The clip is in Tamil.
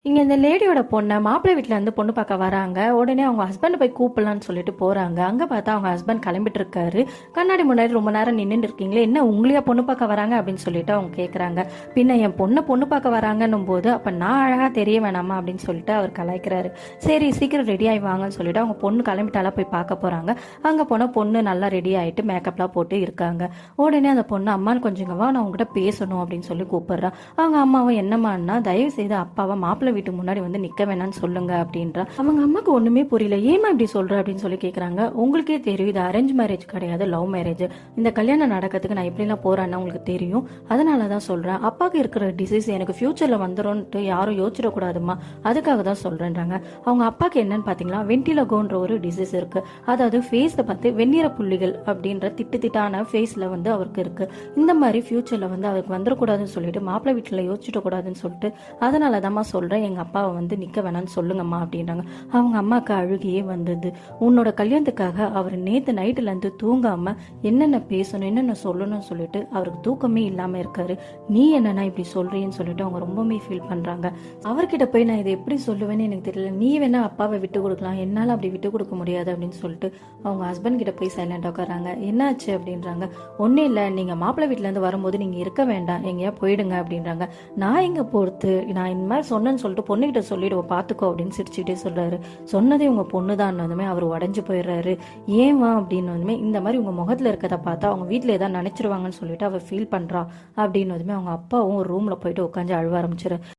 இங்க இந்த லேடியோட பொண்ண மாப்பிள்ளை வீட்ல இருந்து பொண்ணு பார்க்க வராங்க. உடனே அவங்க ஹஸ்பண்ட் போய் கூப்பிடலான்னு சொல்லிட்டு போறாங்க. அங்க பார்த்தா அவங்க ஹஸ்பண்ட் கிளம்பிட்டு இருக்காரு. கண்ணாடி முன்னாடி ரொம்ப நேரம் நின்னுட்டு இருக்கீங்களே, என்ன உங்களையா பொண்ணு பார்க்க வராங்க அப்படின்னு சொல்லிட்டு அவங்க கேக்குறாங்க. பின்ன என் பொண்ணு பார்க்க வராங்கன்னும் போது அப்ப நான் அழகா தெரிய வேணாமா அப்படின்னு சொல்லிட்டு அவர் கலாய்க்கிறாரு. சரி சீக்கிரம் ரெடி ஆகி வாங்கன்னு சொல்லிட்டு அவங்க பொண்ணு கிளம்பிட்டாலா போய் பார்க்க போறாங்க. அங்க போன பொண்ணு நல்லா ரெடி ஆயிட்டு மேக்கப்லாம் போட்டு இருக்காங்க. உடனே அந்த பொண்ணு அம்மான்னு கொஞ்சம் வா, நான் உங்ககிட்ட பேசணும் அப்படின்னு சொல்லி கூப்பிடுறா. அவங்க அம்மாவும் என்னம்மான்னா, தயவு செய்து அப்பாவை மாப்பிள்ளை வீட்டு முன்னாடி வந்து நிக்க வேணாம்னு சொல்லுங்க அப்படின்றா. அவங்க அம்மாக்கு ஒண்ணுமே புரியல. ஏமா இப்படி சொல்ற அப்படின்னு சொல்லி கேக்குறாங்க. உங்களுக்கே தெரியும் இது அரேஞ்ச் மேரேஜ் கிடையாது, லவ் மேரேஜ். இந்த கல்யாணம் நடக்கிறதுக்கு நான் எப்படி எல்லாம் போறேன்னு உங்களுக்கு தெரியும். அதனாலதான் சொல்றேன். அப்பாக்கு இருக்கிற டிசீஸ் எனக்கு ஃபியூச்சர்ல வந்துரும்ட்டு யாரும் யோசிச்சிடக்கூடாதுமா, அதுக்காக தான் சொல்றேன்றாங்க. அவங்க அப்பாக்கு என்னன்னு பாத்தீங்களா, வென்டிலகோன்ற ஒரு டிசீஸ் இருக்கு. அதாவது ஃபேஸ்ல பார்த்து வெந்நீர புள்ளிகள் அப்படின்ற திட்டான ஃபேஸ்ல வந்து அவருக்கு இருக்கு. இந்த மாதிரி ஃபியூச்சர்ல வந்து அவருக்கு வந்துடக்கூடாதுன்னு சொல்லிட்டு மாப்பிள்ளை வீட்டுல யோசிச்சிட கூடாதுன்னு சொல்லிட்டு அதனாலதாம்மா சொல்றேன், எங்க அப்பாவை வந்து நிக்க வேணாம்னு சொல்லுங்கம்மா அப்படின்றாங்க. அவங்க அம்மாக்கு அழுகையே வந்தது. உன்னோட கல்யாணத்துக்காக அவர் நேத்து நைட்டுல இருந்து தூங்காம என்னென்ன பேசணும் என்னென்ன சொல்லணும்னு சொல்லிட்டு அவருக்கு தூக்கமே இல்லாம இருக்காரு. நீ என்னன்னா இப்படி சொல்றேன்னு சொல்லிட்டு அவங்க ரொம்பவே ஃபீல் பண்றாங்க. அவர்கிட்ட போய் நான் இதை எப்படி சொல்லுவேன்னு எனக்கு தெரியல, நீ வேணா அப்பாவை விட்டு கொடுக்கலாம், என்னால அப்படி விட்டு கொடுக்க முடியாது அப்படின்னு சொல்லிட்டு அவங்க ஹஸ்பண்ட் கிட்ட போய் சைலண்டா உட்காராங்க. என்னாச்சு அப்படின்றாங்க. ஒன்னும் இல்ல, நீங்க மாப்பிள்ளை வீட்டுல இருந்து வரும்போது நீங்க இருக்க வேண்டாம், எங்கேயா போயிடுங்க அப்படின்றாங்க. நான் எங்க போறது, நான் இந்த மாதிரி சொன்னேன்னு சொல்லிட்டு பொண்ணுகிட்ட சொல்லிடுவோம் பாத்துக்கோ அப்படின்னு சிரிச்சுட்டே சொல்றாரு. சொன்னதே உங்க பொண்ணுதான் அவர் உடஞ்சு போயிடுறாரு. ஏமா அப்படின்னு இந்த மாதிரி உங்க முகத்துல இருக்கதை பார்த்தா அவங்க வீட்டுல ஏதாவது நினைச்சிருவாங்கன்னு சொல்லிட்டு அவ ஃபீல் பண்றா அப்படின்னு அவங்க அப்பாவும் ஒரு ரூம்ல போயிட்டு உட்காந்து அழுவ ஆரம்பிச்சிரு.